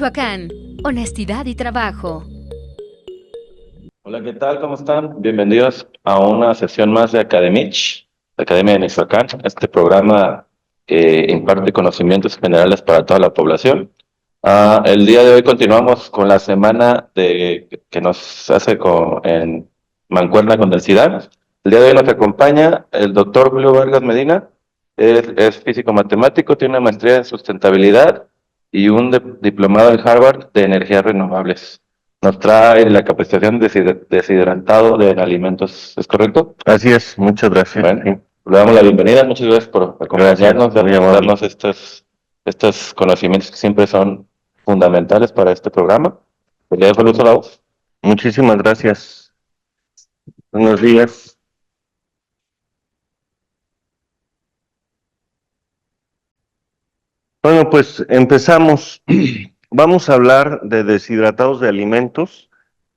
Michoacán, honestidad y trabajo. Hola, ¿qué tal? ¿Cómo están? Bienvenidos a una sesión más de Academich, la Academia de Michoacán, este programa que imparte conocimientos generales para toda la población. El día de hoy continuamos con la semana que nos hace en Mancuerna con el SIDA. El día de hoy nos acompaña el doctor Julio Vargas Medina. Es físico matemático, tiene una maestría en sustentabilidad y un diplomado en Harvard de energías renovables. Nos trae la capacitación deshidratado de alimentos, ¿es correcto? Así es, muchas gracias. Bueno, le damos la bienvenida, muchas gracias por acompañarnos, Gracias, muy amable. darnos estos conocimientos que siempre son fundamentales para este programa. Le dejo el uso a la voz. Muchísimas gracias. Buenos días. Bueno, pues empezamos. Vamos a hablar de deshidratados de alimentos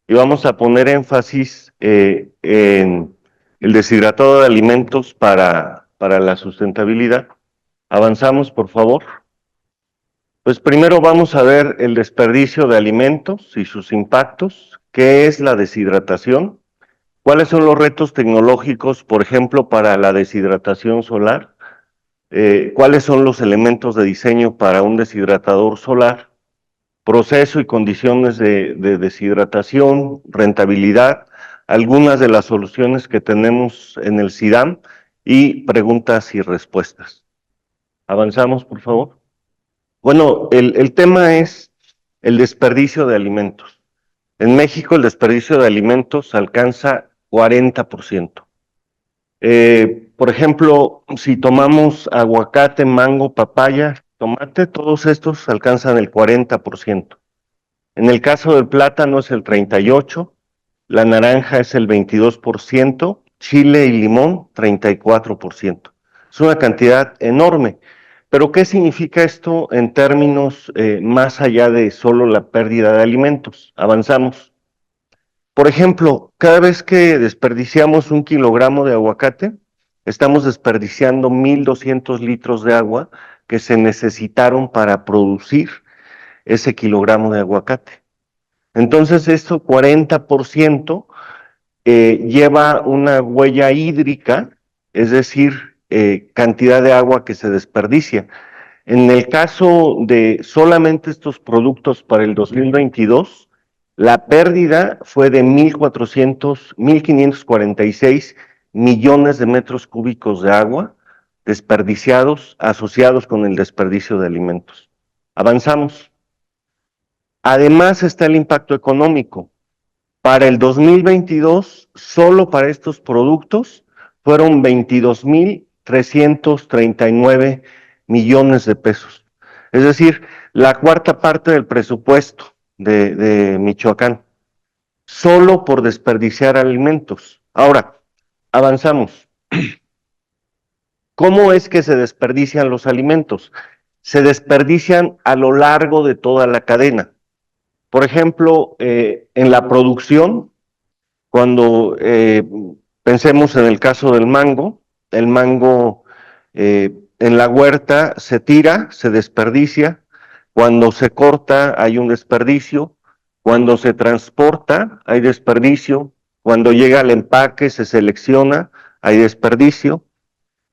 y vamos a poner énfasis en el deshidratado de alimentos para la sustentabilidad. Avanzamos, por favor. Pues primero vamos a ver el desperdicio de alimentos y sus impactos. ¿Qué es la deshidratación? ¿Cuáles son los retos tecnológicos, por ejemplo, para la deshidratación solar? ¿Cuáles son los elementos de diseño para un deshidratador solar? Proceso y condiciones de deshidratación, rentabilidad, algunas de las soluciones que tenemos en el SIDAM y preguntas y respuestas. Avanzamos, por favor. Bueno, el tema es el desperdicio de alimentos. En México el desperdicio de alimentos alcanza 40%. Por ejemplo, si tomamos aguacate, mango, papaya, tomate, todos estos alcanzan el 40%. En el caso del plátano es el 38%, la naranja es el 22%, chile y limón 34%. Es una cantidad enorme. Pero ¿qué significa esto en términos más allá de solo la pérdida de alimentos? Avanzamos. Por ejemplo, cada vez que desperdiciamos 1 kilogramo de aguacate, estamos desperdiciando 1,200 litros de agua que se necesitaron para producir ese kilogramo de aguacate. Entonces, esto 40% lleva una huella hídrica, es decir, cantidad de agua que se desperdicia. En el caso de solamente estos productos para el 2022, la pérdida fue de 1,546 millones de metros cúbicos de agua desperdiciados, asociados con el desperdicio de alimentos. Avanzamos. Además está el impacto económico. Para el 2022, solo para estos productos, fueron 22,339 millones de pesos. Es decir, la cuarta parte del presupuesto de Michoacán, solo por desperdiciar alimentos. Ahora, avanzamos. ¿Cómo es que se desperdician los alimentos? Se desperdician a lo largo de toda la cadena. Por ejemplo, en la producción, cuando pensemos en el caso del mango, el mango en la huerta se tira, se desperdicia, cuando se corta hay un desperdicio, cuando se transporta hay desperdicio, cuando llega al empaque se selecciona, hay desperdicio,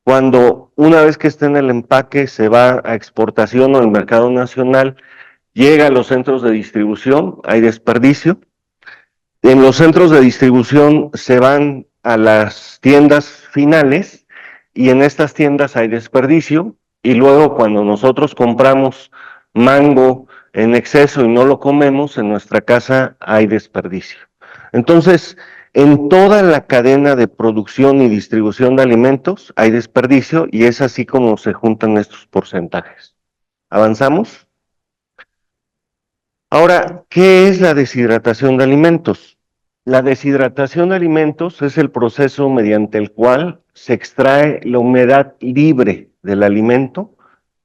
cuando una vez que está en el empaque se va a exportación o al mercado nacional, llega a los centros de distribución, hay desperdicio. En los centros de distribución se van a las tiendas finales y en estas tiendas hay desperdicio y luego cuando nosotros compramos mango en exceso y no lo comemos, en nuestra casa hay desperdicio. Entonces, en toda la cadena de producción y distribución de alimentos hay desperdicio y es así como se juntan estos porcentajes. ¿Avanzamos? Ahora, ¿qué es la deshidratación de alimentos? La deshidratación de alimentos es el proceso mediante el cual se extrae la humedad libre del alimento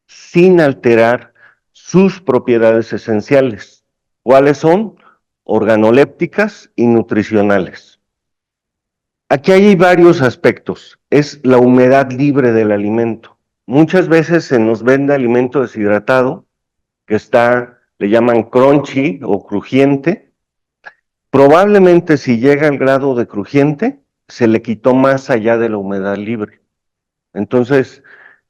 sin alterar sus propiedades esenciales. ¿Cuáles son? Organolépticas y nutricionales. Aquí hay varios aspectos. Es la humedad libre del alimento. Muchas veces se nos vende alimento deshidratado que está le llaman crunchy o crujiente. Probablemente si llega al grado de crujiente, se le quitó más allá de la humedad libre. Entonces,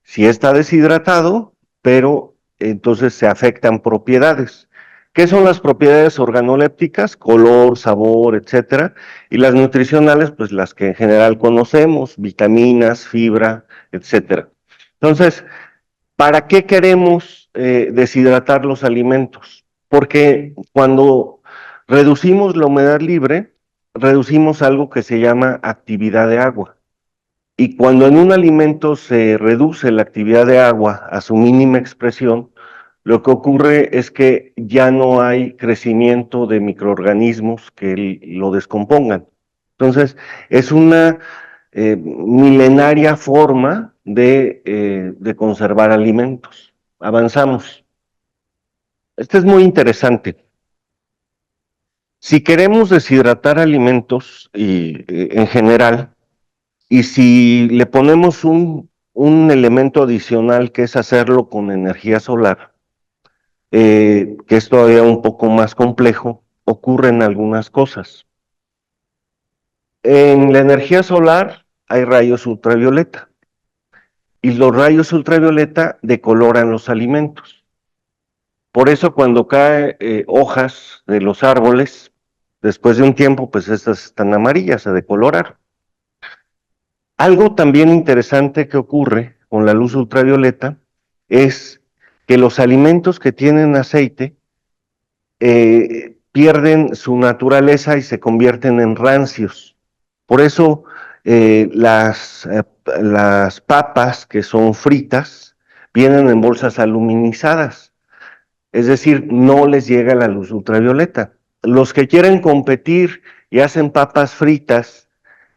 sí está deshidratado, pero entonces se afectan propiedades. ¿Qué son las propiedades organolépticas? Color, sabor, etcétera. Y las nutricionales, pues las que en general conocemos, vitaminas, fibra, etcétera. Entonces, ¿para qué queremos deshidratar los alimentos? Porque cuando reducimos la humedad libre, reducimos algo que se llama actividad de agua. Y cuando en un alimento se reduce la actividad de agua a su mínima expresión, lo que ocurre es que ya no hay crecimiento de microorganismos que lo descompongan. Entonces, es una milenaria forma de conservar alimentos. Avanzamos. Este es muy interesante. Si queremos deshidratar alimentos en general, y si le ponemos un elemento adicional que es hacerlo con energía solar, que es todavía un poco más complejo, ocurren algunas cosas. En la energía solar hay rayos ultravioleta y los rayos ultravioleta decoloran los alimentos. Por eso cuando caen hojas de los árboles, después de un tiempo, pues estas están amarillas, se decoloraron. Algo también interesante que ocurre con la luz ultravioleta es que los alimentos que tienen aceite pierden su naturaleza y se convierten en rancios. Por eso las papas que son fritas vienen en bolsas aluminizadas, es decir, no les llega la luz ultravioleta. Los que quieren competir y hacen papas fritas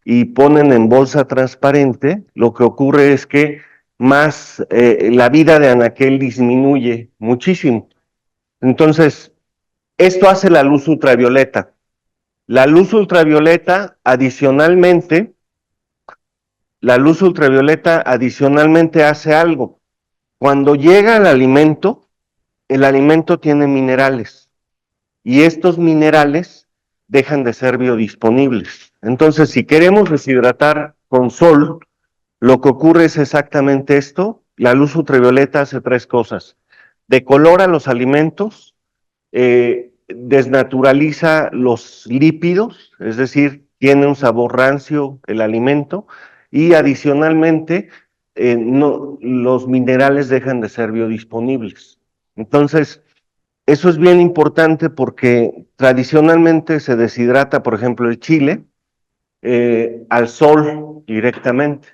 y ponen en bolsa transparente, lo que ocurre es que más la vida de anaquel disminuye muchísimo. Entonces, esto hace la luz ultravioleta. La luz ultravioleta adicionalmente, hace algo. Cuando llega al alimento, el alimento tiene minerales y estos minerales dejan de ser biodisponibles. Entonces, si queremos deshidratar con sol, lo que ocurre es exactamente esto. La luz ultravioleta hace tres cosas. Decolora los alimentos, desnaturaliza los lípidos, es decir, tiene un sabor rancio el alimento, y adicionalmente los minerales dejan de ser biodisponibles. Entonces, eso es bien importante porque tradicionalmente se deshidrata, por ejemplo, el chile al sol directamente.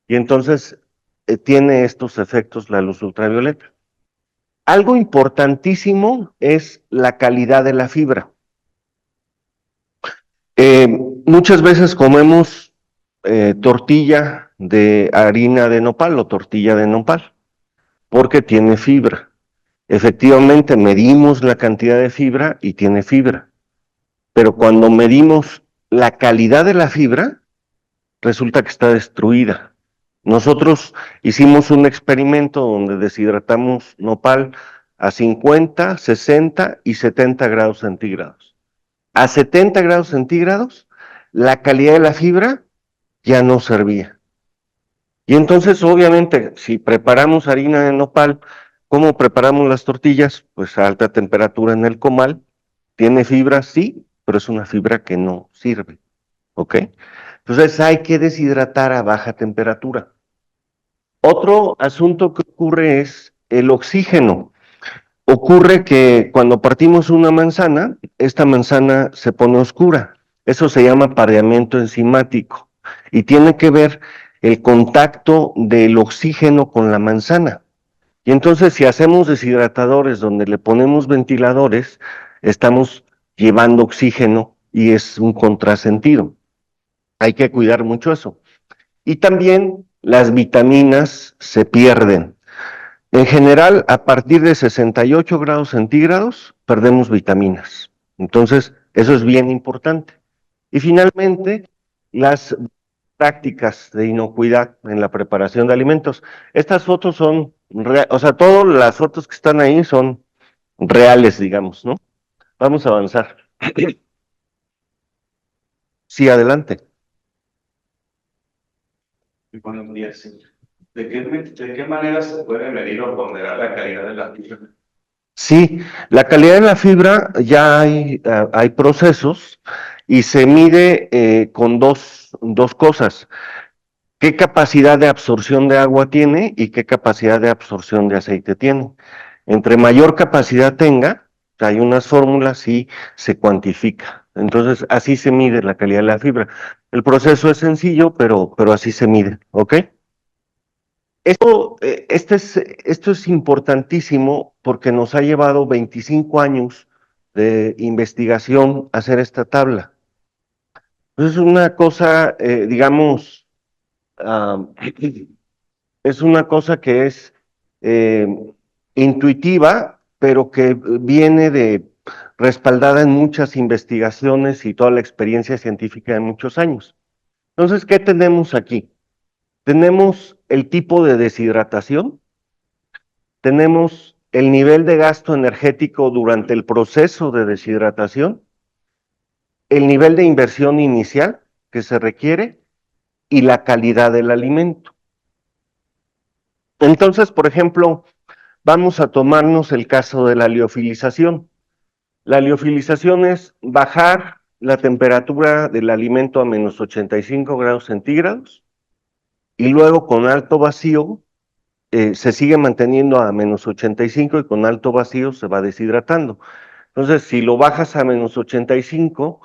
Y entonces tiene estos efectos la luz ultravioleta. Algo importantísimo es la calidad de la fibra. Muchas veces comemos tortilla de harina de nopal o tortilla de nopal, porque tiene fibra. Efectivamente, medimos la cantidad de fibra y tiene fibra, pero cuando medimos la calidad de la fibra, resulta que está destruida. Nosotros hicimos un experimento donde deshidratamos nopal a 50, 60 y 70 grados centígrados. A 70 grados centígrados, la calidad de la fibra ya no servía. Y entonces, obviamente, si preparamos harina de nopal, ¿cómo preparamos las tortillas? Pues a alta temperatura en el comal. ¿Tiene fibra? Sí, pero es una fibra que no sirve. ¿Ok? Entonces hay que deshidratar a baja temperatura. Otro asunto que ocurre es el oxígeno. Ocurre que cuando partimos una manzana, esta manzana se pone oscura. Eso se llama pareamiento enzimático y tiene que ver el contacto del oxígeno con la manzana. Y entonces si hacemos deshidratadores donde le ponemos ventiladores, estamos llevando oxígeno y es un contrasentido. Hay que cuidar mucho eso. Y también las vitaminas se pierden. En general, a partir de 68 grados centígrados, perdemos vitaminas. Entonces, eso es bien importante. Y finalmente, las prácticas de inocuidad en la preparación de alimentos. Estas fotos son, o sea, todas las fotos que están ahí son reales, digamos, ¿no? Vamos a avanzar. Sí, adelante. Buenos días. ¿De qué manera se puede medir o ponderar la calidad de la fibra? Sí, la calidad de la fibra ya hay procesos y se mide con dos cosas. ¿Qué capacidad de absorción de agua tiene y qué capacidad de absorción de aceite tiene? Entre mayor capacidad tenga, hay unas fórmulas y se cuantifica. Entonces, así se mide la calidad de la fibra. El proceso es sencillo, pero así se mide, ¿ok? Esto es importantísimo porque nos ha llevado 25 años de investigación hacer esta tabla. Es una cosa, digamos, ah, es una cosa que es eh, intuitiva, pero que viene respaldada en muchas investigaciones y toda la experiencia científica de muchos años. Entonces, ¿qué tenemos aquí? Tenemos el tipo de deshidratación, tenemos el nivel de gasto energético durante el proceso de deshidratación, el nivel de inversión inicial que se requiere y la calidad del alimento. Entonces, por ejemplo, vamos a tomarnos el caso de la liofilización. La liofilización es bajar la temperatura del alimento a menos 85 grados centígrados y luego con alto vacío se sigue manteniendo a menos 85 y con alto vacío se va deshidratando. Entonces, si lo bajas a menos 85,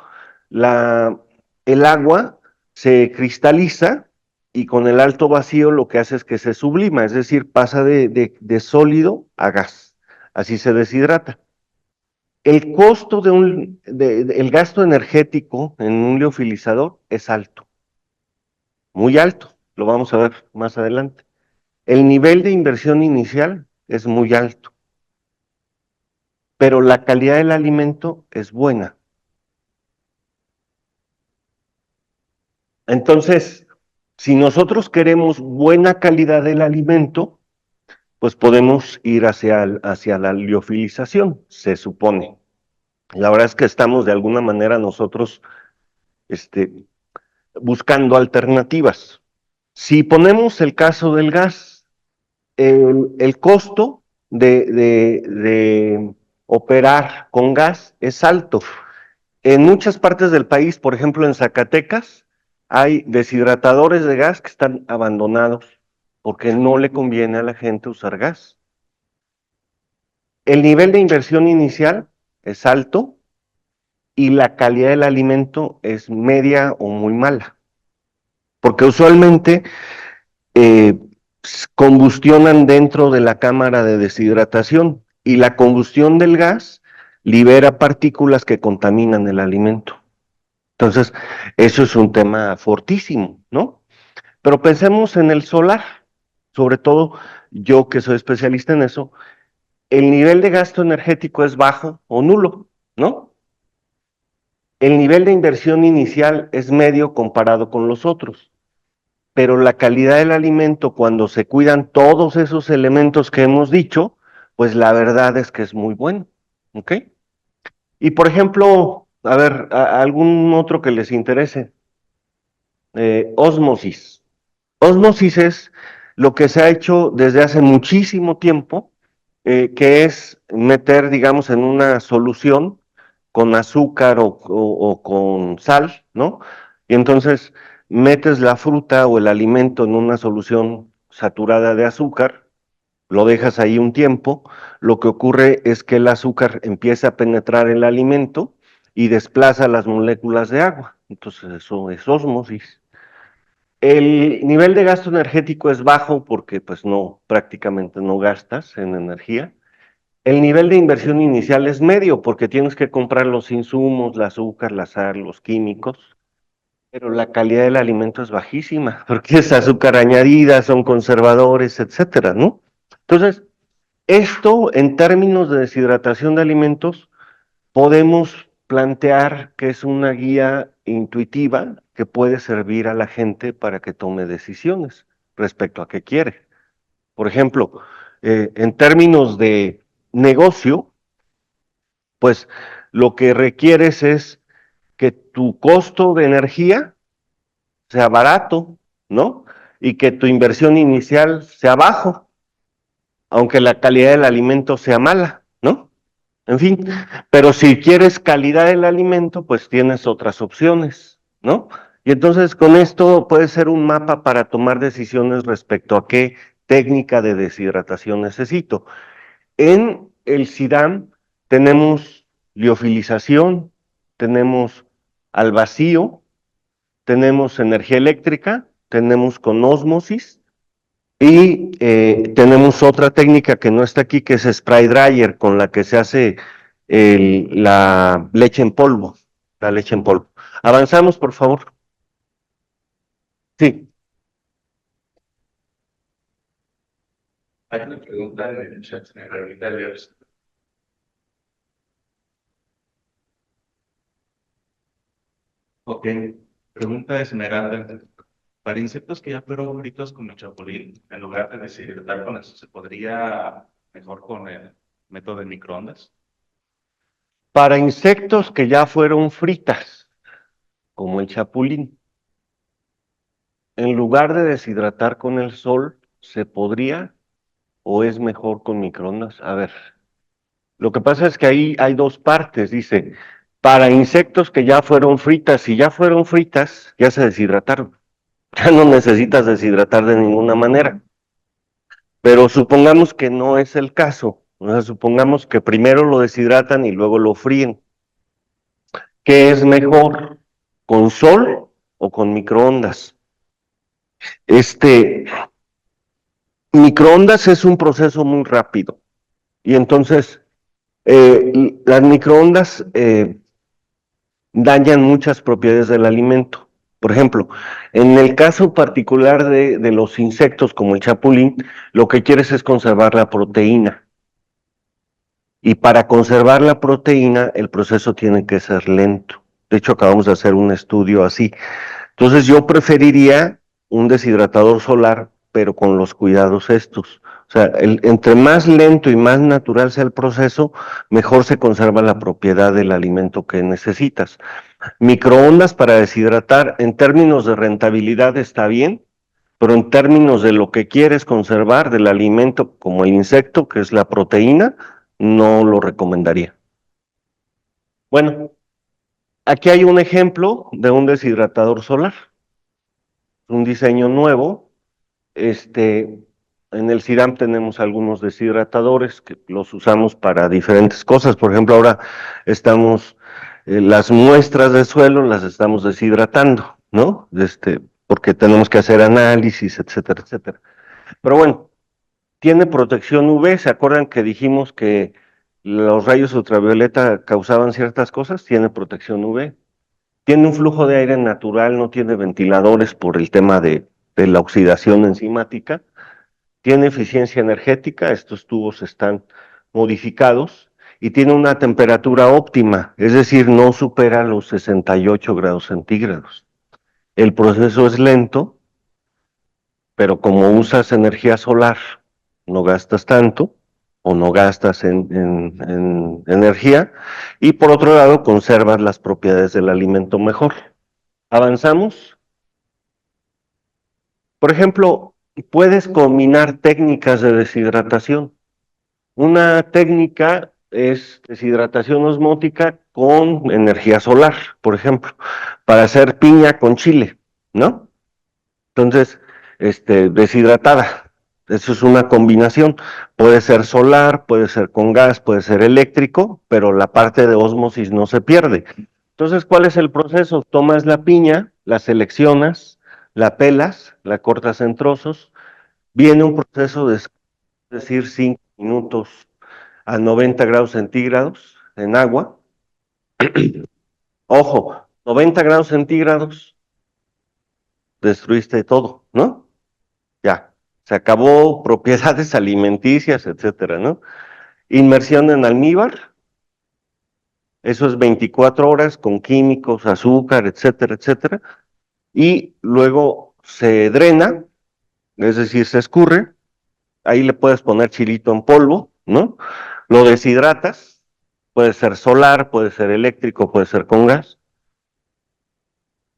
el agua se cristaliza y con el alto vacío lo que hace es que se sublima, es decir, pasa de sólido a gas. Así se deshidrata. El costo el gasto energético en un liofilizador es alto, muy alto, lo vamos a ver más adelante. El nivel de inversión inicial es muy alto, pero la calidad del alimento es buena. Entonces, si nosotros queremos buena calidad del alimento, pues podemos ir hacia la liofilización, se supone. La verdad es que estamos de alguna manera nosotros este, buscando alternativas. Si ponemos el caso del gas, el costo de operar con gas es alto. En muchas partes del país, por ejemplo en Zacatecas, hay deshidratadores de gas que están abandonados porque no le conviene a la gente usar gas. El nivel de inversión inicial es alto y la calidad del alimento es media o muy mala, porque usualmente eh, combustionan dentro de la cámara de deshidratación y la combustión del gas libera partículas que contaminan el alimento. Entonces, eso es un tema fortísimo, ¿no? Pero pensemos en el solar, sobre todo yo que soy especialista en eso, el nivel de gasto energético es bajo o nulo, ¿no? El nivel de inversión inicial es medio comparado con los otros, pero la calidad del alimento, cuando se cuidan todos esos elementos que hemos dicho, pues la verdad es que es muy bueno, ¿ok? Y por ejemplo, a ver, algún otro que les interese, ósmosis. Ósmosis es lo que se ha hecho desde hace muchísimo tiempo, que es meter, digamos, en una solución con azúcar o con sal, ¿no? Y entonces metes la fruta o el alimento en una solución saturada de azúcar, lo dejas ahí un tiempo, lo que ocurre es que el azúcar empieza a penetrar el alimento y desplaza las moléculas de agua. Entonces eso es ósmosis. El nivel de gasto energético es bajo porque pues no, prácticamente no gastas en energía. El nivel de inversión inicial es medio porque tienes que comprar los insumos, el azúcar, la sal, los químicos, pero la calidad del alimento es bajísima porque es azúcar añadida, son conservadores, etcétera, ¿no? Entonces, esto en términos de deshidratación de alimentos podemos plantear que es una guía intuitiva que puede servir a la gente para que tome decisiones respecto a qué quiere. Por ejemplo, en términos de negocio, pues lo que requieres es que tu costo de energía sea barato, ¿no? Y que tu inversión inicial sea bajo, aunque la calidad del alimento sea mala, ¿no? En fin, pero si quieres calidad del alimento, pues tienes otras opciones, ¿no? Y entonces con esto puede ser un mapa para tomar decisiones respecto a qué técnica de deshidratación necesito. En el SIDAM tenemos liofilización, tenemos al vacío, tenemos energía eléctrica, tenemos con ósmosis y tenemos otra técnica que no está aquí, que es spray dryer, con la que se hace la leche en polvo, la leche en polvo. Avanzamos, por favor. Sí. Hay una pregunta de el chat, señora Rita Leos. Ok, pregunta de Esmeralda. Para insectos que ya fueron fritos con el chapulín, en lugar de deshidratar con eso, ¿se podría mejor con el método de microondas? Para insectos que ya fueron fritas, como el chapulín, en lugar de deshidratar con el sol, ¿se podría o es mejor con microondas? A ver, lo que pasa es que ahí hay dos partes, dice, para insectos que ya fueron fritas, si ya fueron fritas, ya se deshidrataron, ya no necesitas deshidratar de ninguna manera. Pero supongamos que no es el caso, o sea, supongamos que primero lo deshidratan y luego lo fríen. ¿Qué es mejor, con sol o con microondas? Microondas es un proceso muy rápido y entonces las microondas dañan muchas propiedades del alimento. Por ejemplo, en el caso particular de los insectos como el chapulín, lo que quieres es conservar la proteína. Y para conservar la proteína, el proceso tiene que ser lento. De hecho, acabamos de hacer un estudio así. Entonces, yo preferiría un deshidratador solar, pero con los cuidados estos. O sea, entre más lento y más natural sea el proceso, mejor se conserva la propiedad del alimento que necesitas. Microondas para deshidratar, en términos de rentabilidad está bien, pero en términos de lo que quieres conservar del alimento, como el insecto, que es la proteína, no lo recomendaría. Bueno, aquí hay un ejemplo de un deshidratador solar, un diseño nuevo. En el CIRAM tenemos algunos deshidratadores que los usamos para diferentes cosas. Por ejemplo, ahora estamos, las muestras de suelo las estamos deshidratando, ¿no? Porque tenemos que hacer análisis, etcétera, etcétera. Pero bueno, tiene protección UV. ¿Se acuerdan que dijimos que los rayos ultravioleta causaban ciertas cosas? Tiene protección UV. Tiene un flujo de aire natural, no tiene ventiladores por el tema de la oxidación enzimática. Tiene eficiencia energética, estos tubos están modificados y tiene una temperatura óptima, es decir, no supera los 68 grados centígrados. El proceso es lento, pero como usas energía solar, no gastas tanto o no gastas en energía y por otro lado conservas las propiedades del alimento mejor. ¿Avanzamos? Por ejemplo, puedes combinar técnicas de deshidratación. Una técnica es deshidratación osmótica con energía solar, por ejemplo, para hacer piña con chile, ¿no? Entonces, deshidratada. Eso es una combinación. Puede ser solar, puede ser con gas, puede ser eléctrico, pero la parte de ósmosis no se pierde. Entonces, ¿cuál es el proceso? Tomas la piña, la seleccionas, la pelas, la cortas en trozos, viene un proceso de, es decir, 5 minutos a 90 grados centígrados en agua. Ojo, 90 grados centígrados, destruiste todo, ¿no? Ya, se acabó propiedades alimenticias, etcétera, ¿no? Inmersión en almíbar, eso es 24 horas con químicos, azúcar, etcétera, etcétera. Y luego se drena, es decir, se escurre, ahí le puedes poner chilito en polvo, ¿no? Lo deshidratas, puede ser solar, puede ser eléctrico, puede ser con gas.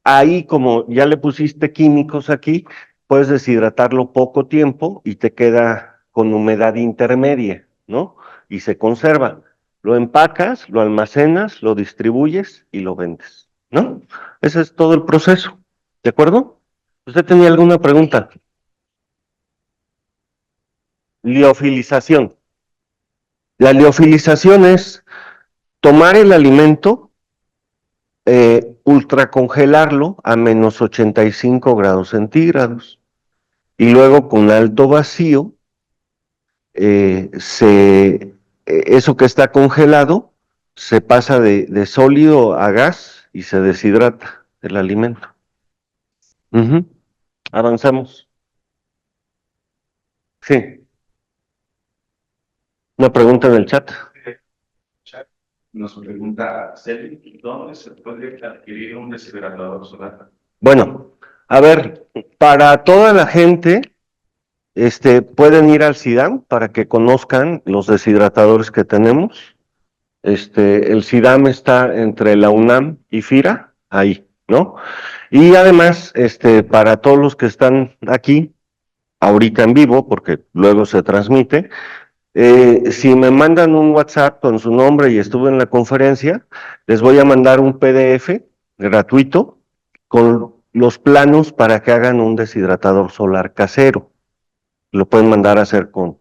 Ahí, como ya le pusiste químicos aquí, puedes deshidratarlo poco tiempo y te queda con humedad intermedia, ¿no? Y se conserva. Lo empacas, lo almacenas, lo distribuyes y lo vendes, ¿no? Ese es todo el proceso, ¿de acuerdo? ¿Usted tenía alguna pregunta? Liofilización. La liofilización es tomar el alimento, ultracongelarlo a menos 85 grados centígrados y luego con alto vacío, eso que está congelado se pasa de sólido a gas y se deshidrata el alimento. Ujú. Avanzamos. Sí, una pregunta en el chat. Chat nos pregunta Celi, ¿dónde se puede adquirir un deshidratador solar? Bueno, a ver, para toda la gente, pueden ir al CIDAM para que conozcan los deshidratadores que tenemos. El CIDAM está entre la UNAM y FIRA, ahí, ¿no? Y además, para todos los que están aquí, ahorita en vivo, porque luego se transmite, si me mandan un WhatsApp con su nombre y estuve en la conferencia, les voy a mandar un PDF gratuito con los planos para que hagan un deshidratador solar casero. Lo pueden mandar a hacer con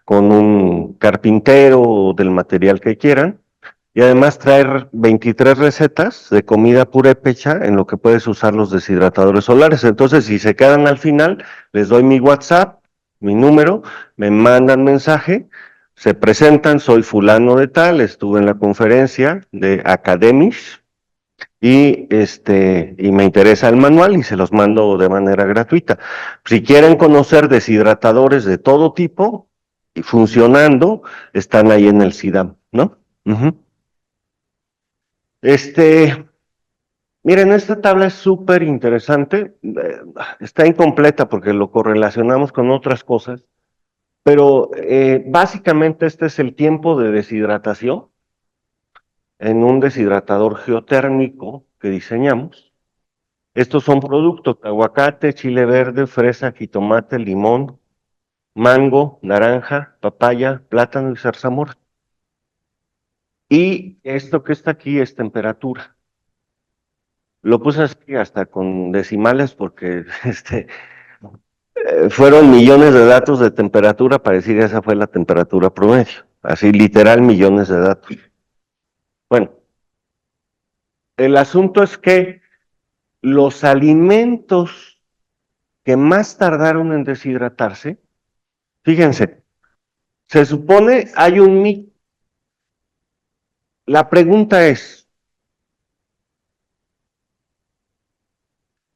un carpintero o del material que quieran. Y además traer 23 recetas de comida purépecha en lo que puedes usar los deshidratadores solares. Entonces, si se quedan al final, les doy mi WhatsApp, mi número, me mandan mensaje, se presentan, soy fulano de tal, estuve en la conferencia de Academish y me interesa el manual y se los mando de manera gratuita. Si quieren conocer deshidratadores de todo tipo y funcionando, están ahí en el CIDAM, ¿no? Uh-huh. Miren, esta tabla es súper interesante, está incompleta porque lo correlacionamos con otras cosas, pero básicamente este es el tiempo de deshidratación en un deshidratador geotérmico que diseñamos. Estos son productos: aguacate, chile verde, fresa, jitomate, limón, mango, naranja, papaya, plátano y zarzamora. Y esto que está aquí es temperatura. Lo puse así hasta con decimales porque fueron millones de datos de temperatura para decir esa fue la temperatura promedio. Así literal millones de datos. Bueno, el asunto es que los alimentos que más tardaron en deshidratarse, fíjense, se supone hay un mito. La pregunta es,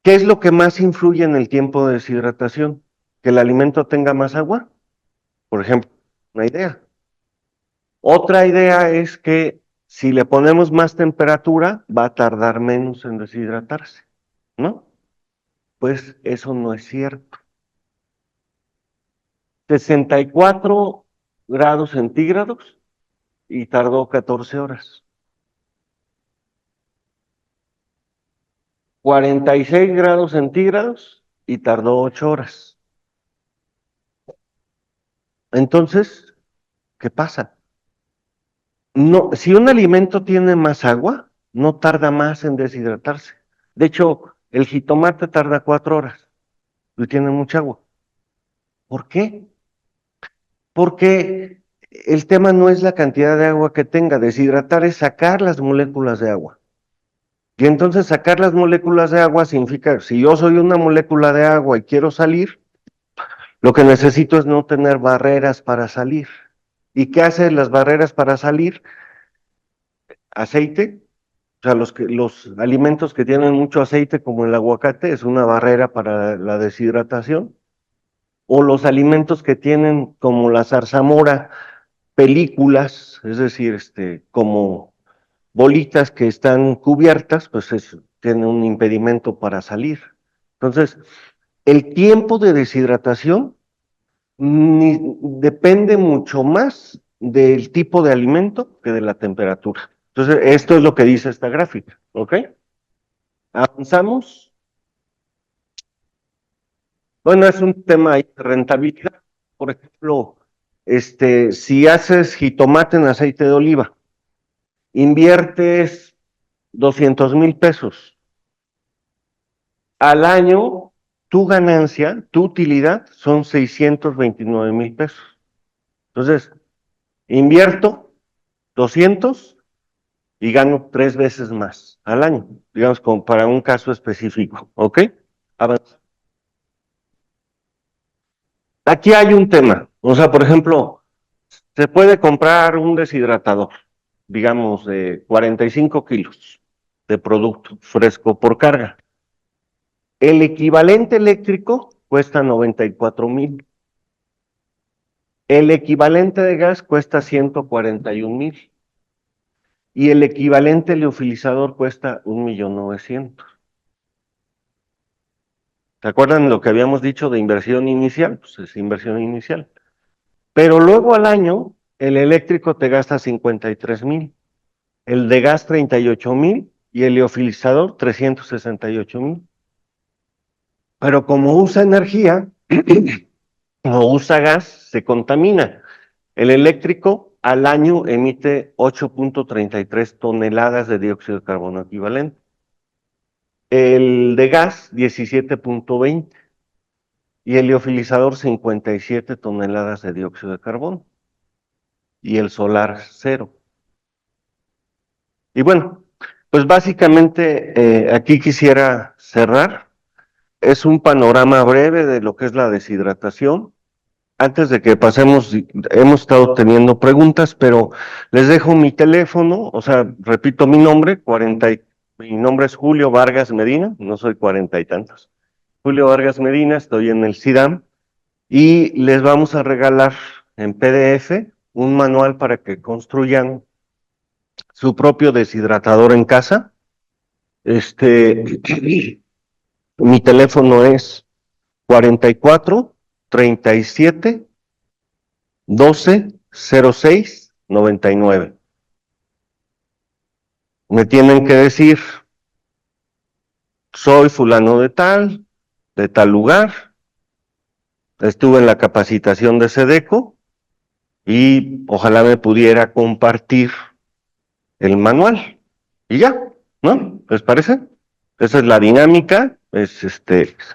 ¿qué es lo que más influye en el tiempo de deshidratación? ¿Que el alimento tenga más agua? Por ejemplo, una idea. Otra idea es que si le ponemos más temperatura, va a tardar menos en deshidratarse, ¿no? Pues eso no es cierto. 64 grados centígrados y tardó 14 horas. 46 grados centígrados y tardó 8 horas. Entonces, ¿qué pasa? No, si un alimento tiene más agua, no tarda más en deshidratarse. De hecho, el jitomate tarda 4 horas y tiene mucha agua. ¿Por qué? Porque el tema no es la cantidad de agua que tenga, deshidratar es sacar las moléculas de agua. Y entonces sacar las moléculas de agua significa, si yo soy una molécula de agua y quiero salir, lo que necesito es no tener barreras para salir. ¿Y qué hacen las barreras para salir? Aceite. O sea, los alimentos que tienen mucho aceite, como el aguacate, es una barrera para la deshidratación. O los alimentos que tienen, como la zarzamora, películas, es decir, como bolitas que están cubiertas, pues tiene un impedimento para salir. Entonces, el tiempo de deshidratación depende mucho más del tipo de alimento que de la temperatura. Entonces, esto es lo que dice esta gráfica, ¿ok? Avanzamos. Bueno, es un tema de rentabilidad. Por ejemplo, si haces jitomate en aceite de oliva, inviertes 200,000 pesos. Al año, tu ganancia, tu utilidad son 629,000 pesos. Entonces, invierto 200 y gano 3 veces más al año, digamos, como para un caso específico, ¿ok? Avanza. Aquí hay un tema, o sea, por ejemplo, se puede comprar un deshidratador, digamos, de 45 kilos de producto fresco por carga. El equivalente eléctrico cuesta 94,000. El equivalente de gas cuesta 141,000. Y el equivalente liofilizador cuesta 1,900,000. ¿Se acuerdan lo que habíamos dicho de inversión inicial? Pues es inversión inicial. Pero luego al año, el eléctrico te gasta 53,000, el de gas 38,000 y el liofilizador 368,000. Pero como usa energía, como usa gas, se contamina. El eléctrico al año emite 8.33 toneladas de dióxido de carbono equivalente. El de gas, 17.20. Y el liofilizador, 57 toneladas de dióxido de carbono. Y el solar, 0. Y bueno, pues básicamente aquí quisiera cerrar. Es un panorama breve de lo que es la deshidratación. Antes de que pasemos, hemos estado teniendo preguntas, pero les dejo mi teléfono, o sea, repito mi nombre, mi nombre es Julio Vargas Medina, no soy 40 y tantos. Julio Vargas Medina, estoy en el CIDAM y les vamos a regalar en PDF un manual para que construyan su propio deshidratador en casa. Mi teléfono es 44 37 12 06 99. Me tienen que decir, soy fulano de tal lugar, estuve en la capacitación de SEDECO y ojalá me pudiera compartir el manual. Y ya, ¿no? ¿Les parece? Esa es la dinámica, es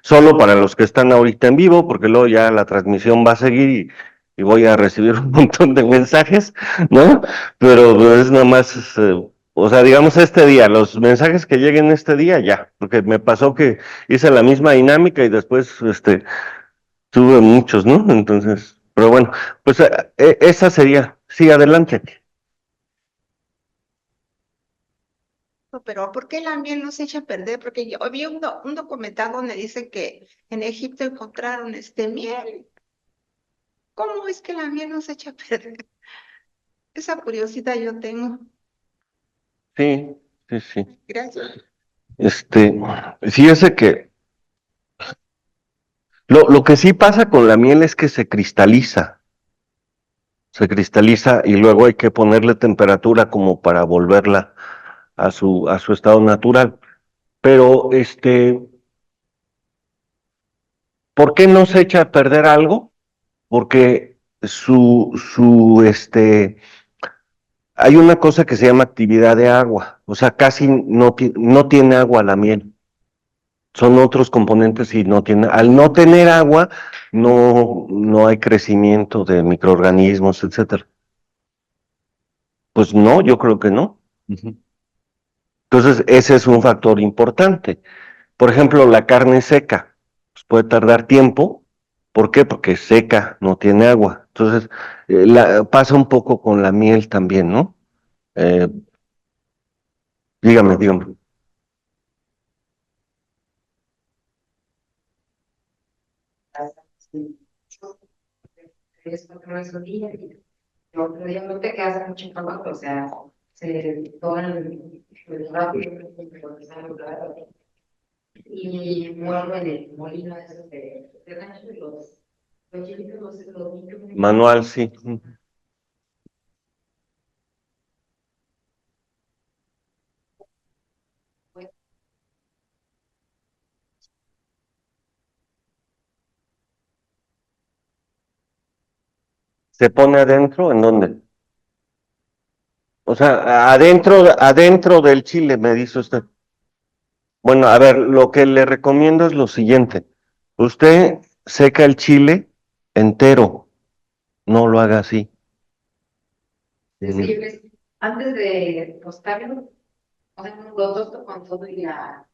solo para los que están ahorita en vivo, porque luego ya la transmisión va a seguir y voy a recibir un montón de mensajes, ¿no? Pero es nada más, o sea, digamos este día, los mensajes que lleguen este día, ya, porque me pasó que hice la misma dinámica y después, tuve muchos, ¿no? Entonces, pero bueno, pues esa sería, sí, adelante. Pero ¿por qué la miel no se echa a perder? Porque yo vi un documental donde dice que en Egipto encontraron miel. ¿Cómo es que la miel no se echa a perder? Esa curiosidad yo tengo. Sí, sí, sí. Gracias. Este, fíjese que lo que sí pasa con la miel es que se cristaliza y luego hay que ponerle temperatura como para volverla a su estado natural. Pero, ¿por qué no se echa a perder algo? Porque hay una cosa que se llama actividad de agua, o sea, casi no tiene agua la miel. Son otros componentes y no tiene, al no tener agua, no hay crecimiento de microorganismos, etcétera. Pues no, yo creo que no. Ujú. Entonces, ese es un factor importante. Por ejemplo, la carne seca, pues puede tardar tiempo. ¿Por qué? Porque es seca, no tiene agua. Entonces, pasa un poco con la miel también, ¿no? Eh, dígame. Es porque no es un día. Otro día no te quedas mucho trabajo, o sea, se toman el rápido y mueven el molino de rancho y los chilitos los Manual, sí. ¿Se pone adentro? ¿En dónde? O sea, adentro del chile, me dice usted. Bueno, a ver, lo que le recomiendo es lo siguiente. Usted seca el chile entero, no lo haga así. Es decir, antes de tostarlo, o sea, lo tosto con todo y la...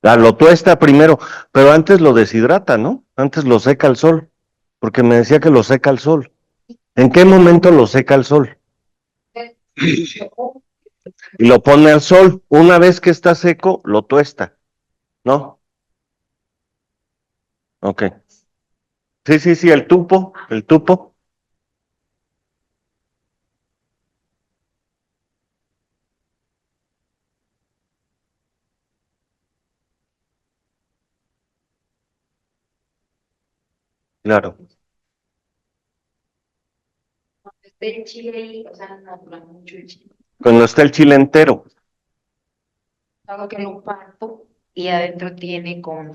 Lo tuesta primero, pero antes lo deshidrata, ¿no? Antes lo seca al sol, porque me decía que lo seca al sol. ¿En qué momento lo seca al sol? Y lo pone al sol. Una vez que está seco, lo tuesta, ¿no? Ok. Sí, sí, sí, el tupo. Claro. Esté el chile ahí, o sea, no dura mucho el chile. Cuando está el chile entero. Algo que lo parto y adentro tiene como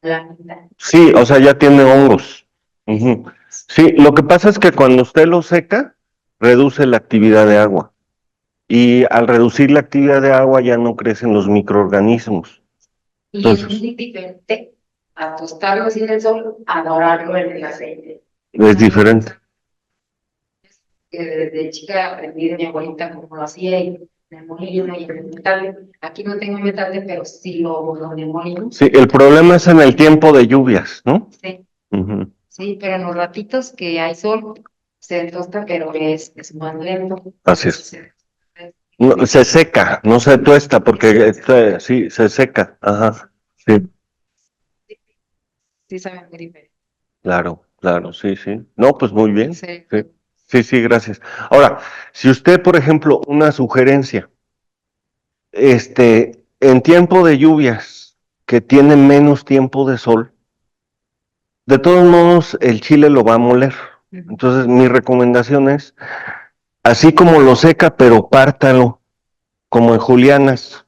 la mitad. Sí, o sea, ya tiene hongos. Ujú. Sí, lo que pasa es que cuando usted lo seca, reduce la actividad de agua. Y al reducir la actividad de agua ya no crecen los microorganismos. Y es Entonces, muy diferente a tostarlo así en el sol, a dorarlo en el aceite. es diferente. Que desde chica aprendí de mi abuelita cómo lo hacía y en el molino y en el metal. Aquí no tengo metal, pero sí lo de molino. Sí, el problema es en el tiempo de lluvias, ¿no? Sí, Ujú. sí, pero en los ratitos que hay sol se tosta, pero es más lento. Así es. Se- No, se seca, no se tuesta, porque sí, se seca. Ajá. Sí, Sí, sabe muy diferente. claro, claro, sí, sí. No, pues muy bien. Sí. Sí, sí, sí, gracias. Ahora, si usted, por ejemplo, una sugerencia, en tiempo de lluvias, que tiene menos tiempo de sol, de todos modos, el chile lo va a moler. Ujú. Entonces, mi recomendación es, así como lo seca, pero pártalo, como en julianas.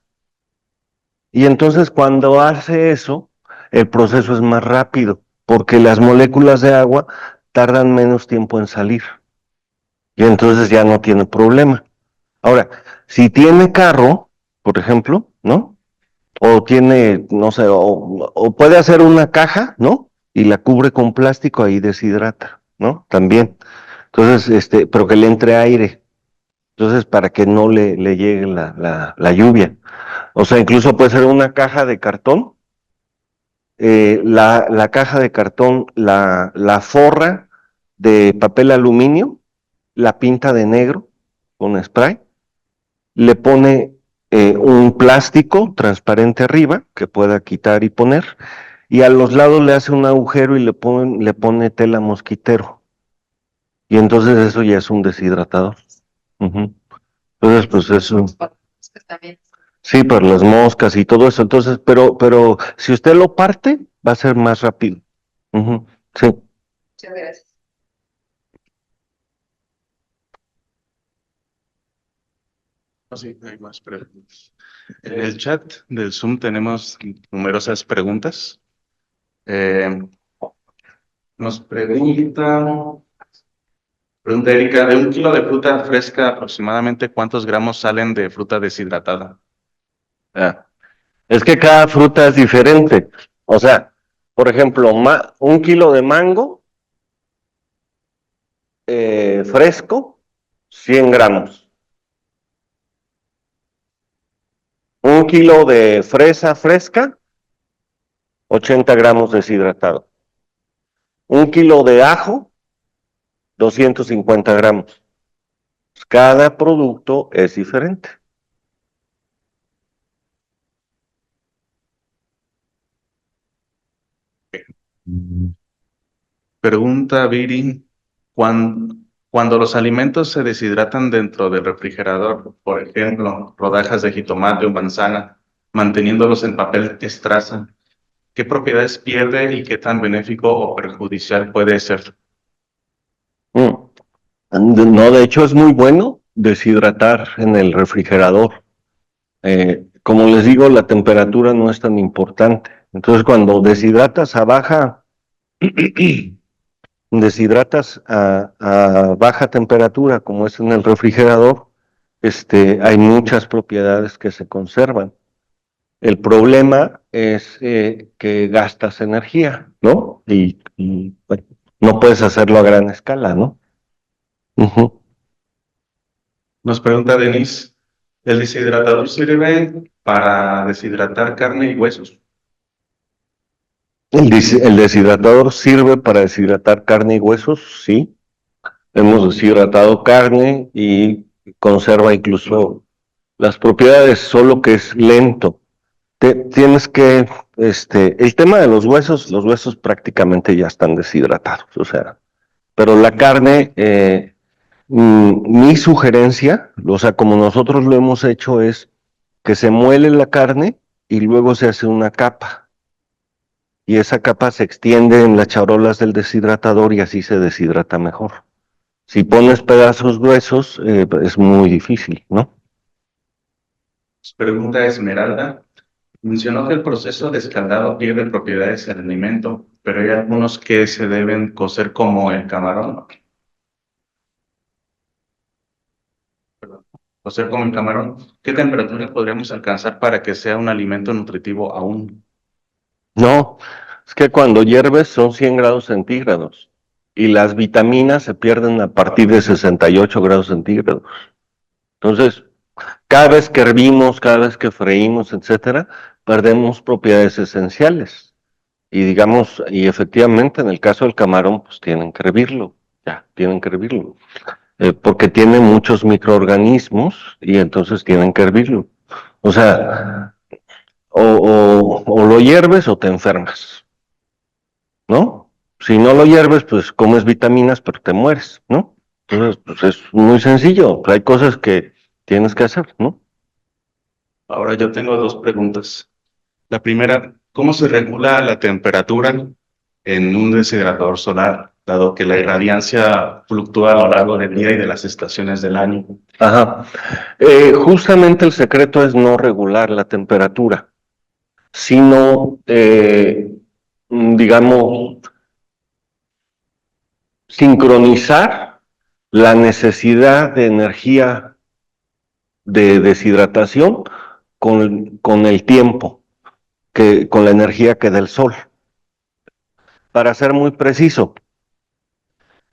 Y entonces, cuando hace eso, el proceso es más rápido, porque las moléculas de agua tardan menos tiempo en salir. Y entonces ya no tiene problema. Ahora, si tiene carro, por ejemplo, ¿no? O tiene, no sé, o puede hacer una caja, ¿no? Y la cubre con plástico, ahí deshidrata, ¿no? También. Entonces, pero que le entre aire. Entonces, para que no le llegue la lluvia. O sea, incluso puede ser una caja de cartón. La caja de cartón la forra de papel aluminio, la pinta de negro con spray, le pone un plástico transparente arriba que pueda quitar y poner, y a los lados le hace un agujero y le pone tela mosquitero. Y entonces eso ya es un deshidratador. Ujú. Entonces, pues eso, También. sí, para las moscas y todo eso. Entonces, pero si usted lo parte, va a ser más rápido. Ujú. Sí, Muchas gracias. Sí, hay más preguntas. En el chat del Zoom tenemos numerosas preguntas. Eh, nos pregunta Erika, de 1 kilo de fruta fresca, aproximadamente ¿cuántos gramos salen de fruta deshidratada? ah, es que cada fruta es diferente. O sea, por ejemplo, 1 kilo de mango fresco, 100 gramos. 1 kilo de fresa fresca, 80 gramos deshidratado. 1 kilo de ajo, 250 gramos. Cada producto es diferente. Pregunta Viri, cuando los alimentos se deshidratan dentro del refrigerador, por ejemplo, rodajas de jitomate o manzana, manteniéndolos en papel estraza, ¿qué propiedades pierde y qué tan benéfico o perjudicial puede ser? Mm. No, de hecho es muy bueno deshidratar en el refrigerador. Como les digo, la temperatura no es tan importante. Entonces, cuando deshidratas a baja deshidratas a baja temperatura, como es en el refrigerador, hay muchas propiedades que se conservan. El problema es que gastas energía, ¿no? Y, bueno, no puedes hacerlo a gran escala, ¿no? Ujú. Nos pregunta Denise, ¿el deshidratador sirve para deshidratar carne y huesos? El deshidratador sirve para deshidratar carne y huesos, sí. Hemos deshidratado carne y conserva incluso las propiedades, solo que es lento. Tienes que, el tema de los huesos prácticamente ya están deshidratados, o sea, pero la carne, mi sugerencia, o sea, como nosotros lo hemos hecho, es que se muele la carne y luego se hace una capa. Y esa capa se extiende en las charolas del deshidratador y así se deshidrata mejor. Si pones pedazos gruesos, es muy difícil, ¿no? Nos pregunta Esmeralda, mencionó que el proceso de escaldado pierde propiedades en el alimento, pero hay algunos que se deben cocer como el camarón. Cocer como el camarón. ¿Qué temperatura podríamos alcanzar para que sea un alimento nutritivo aún? No, es que cuando hierves son 100 grados centígrados y las vitaminas se pierden a partir de 68 grados centígrados. Entonces, cada vez que hervimos, cada vez que freímos, etcétera, perdemos propiedades esenciales. Y digamos, y efectivamente en el caso del camarón, pues tienen que hervirlo, ya, tienen que hervirlo, porque tiene muchos microorganismos y entonces tienen que hervirlo. O sea, o lo hierves o te enfermas, ¿no? Si no lo hierves, pues comes vitaminas, pero te mueres, ¿no? Entonces, pues es muy sencillo, hay cosas que tienes que hacer, ¿no? Ahora yo tengo dos preguntas. La primera, ¿cómo se regula la temperatura en un deshidratador solar, dado que la irradiancia fluctúa a lo largo del día y de las estaciones del año? Ajá. Justamente el secreto es no regular la temperatura, sino, digamos, sincronizar la necesidad de energía de deshidratación con el tiempo, con la energía que da el sol. Para ser muy preciso,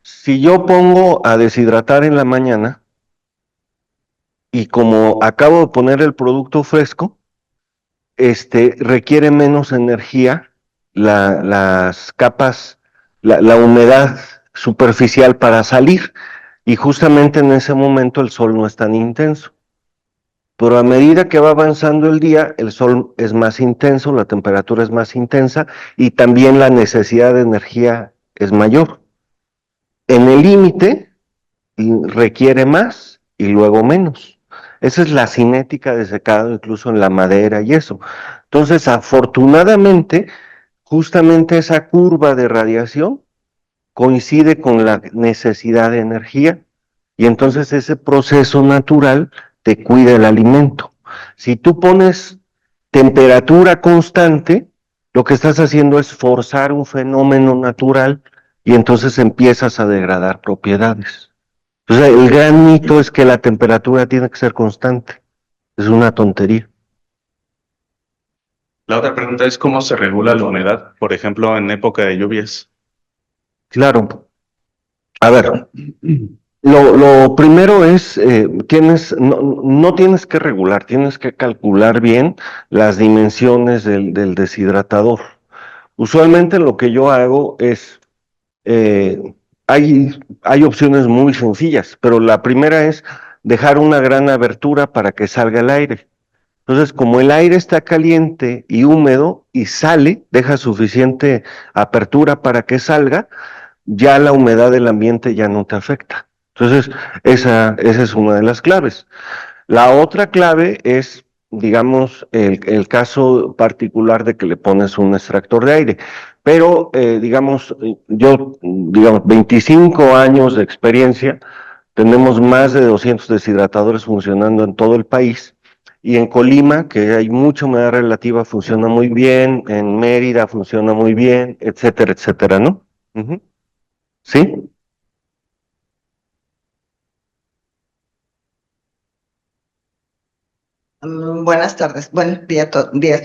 si yo pongo a deshidratar en la mañana y como acabo de poner el producto fresco, requiere menos energía las capas, la humedad superficial para salir y justamente en ese momento el sol no es tan intenso. Pero a medida que va avanzando el día, el sol es más intenso, la temperatura es más intensa y también la necesidad de energía es mayor. En el límite requiere más y luego menos. Esa es la cinética de secado, incluso en la madera y eso. Entonces, afortunadamente, justamente esa curva de radiación coincide con la necesidad de energía y entonces ese proceso natural te cuida el alimento. Si tú pones temperatura constante, lo que estás haciendo es forzar un fenómeno natural y entonces empiezas a degradar propiedades. Entonces, el gran mito es que la temperatura tiene que ser constante. Es una tontería. La otra pregunta es cómo se regula la humedad, por ejemplo, en época de lluvias. Claro. A ver, lo primero es, no tienes que regular, tienes que calcular bien las dimensiones del deshidratador. Usualmente lo que yo hago es, hay opciones muy sencillas, pero la primera es dejar una gran abertura para que salga el aire. Entonces, como el aire está caliente y húmedo y sale, deja suficiente apertura para que salga, ya la humedad del ambiente ya no te afecta. Entonces, esa es una de las claves. La otra clave es, digamos, el caso particular de que le pones un extractor de aire. Pero, digamos, 25 años de experiencia, tenemos más de 200 deshidratadores funcionando en todo el país. Y en Colima, que hay mucha humedad relativa, funciona muy bien. En Mérida funciona muy bien, etcétera, etcétera, ¿no? Uh-huh. ¿Sí? Buenas tardes, buenos días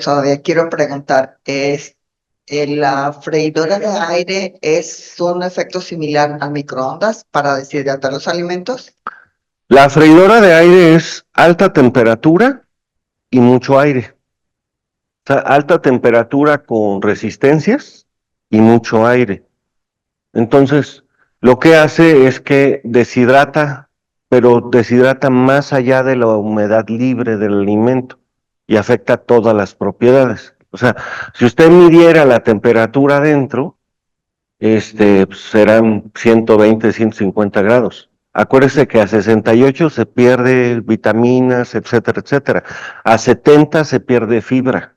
todavía. Quiero preguntar, ¿la freidora de aire es un efecto similar al microondas para deshidratar los alimentos? La freidora de aire es alta temperatura y mucho aire. O sea, alta temperatura con resistencias y mucho aire. Entonces, lo que hace es que deshidrata, pero deshidrata más allá de la humedad libre del alimento y afecta todas las propiedades. O sea, si usted midiera la temperatura dentro, pues, serán 120, 150 grados. Acuérdese que a 68 se pierde vitaminas, etcétera, etcétera. A 70 se pierde fibra.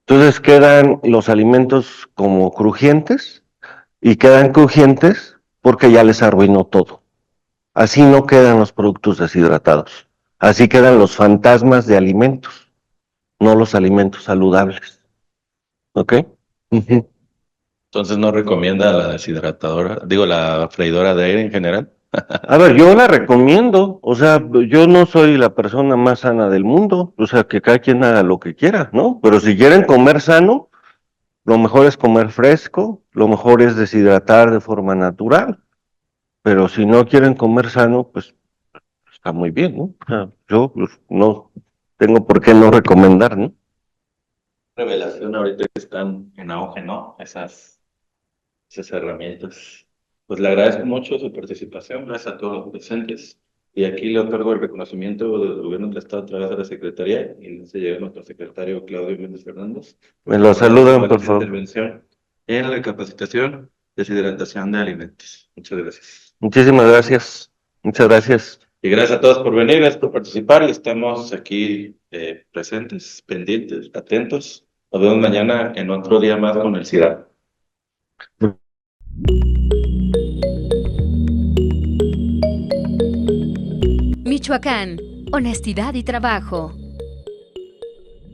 Entonces quedan los alimentos como crujientes y quedan crujientes porque ya les arruinó todo. Así no quedan los productos deshidratados. Así quedan los fantasmas de alimentos, no los alimentos saludables. ¿Ok? Ujú. Entonces no recomienda la deshidratadora, digo, la freidora de aire en general. A ver, yo la recomiendo, o sea, yo no soy la persona más sana del mundo, o sea, que cada quien haga lo que quiera, ¿no? Pero si quieren comer sano, lo mejor es comer fresco, lo mejor es deshidratar de forma natural, pero si no quieren comer sano, pues está muy bien, ¿no? O sea, yo pues, no tengo por qué no recomendar, ¿no? Revelación ahorita que están en auge, ¿no? Esas herramientas. Pues le agradezco mucho su participación, gracias a todos los presentes. Y aquí le otorgo el reconocimiento del Gobierno del Estado a través de la Secretaría y se llega a nuestro secretario Claudio Méndez Fernández. Me lo saludan, por Su favor. intervención en la capacitación, deshidratación de alimentos. Muchas gracias. Muchísimas gracias. Muchas gracias. Y gracias a todos por venir, gracias por participar y estamos aquí presentes, pendientes, atentos. Nos vemos mañana en otro día más con el CIDA. Michoacán, honestidad y trabajo.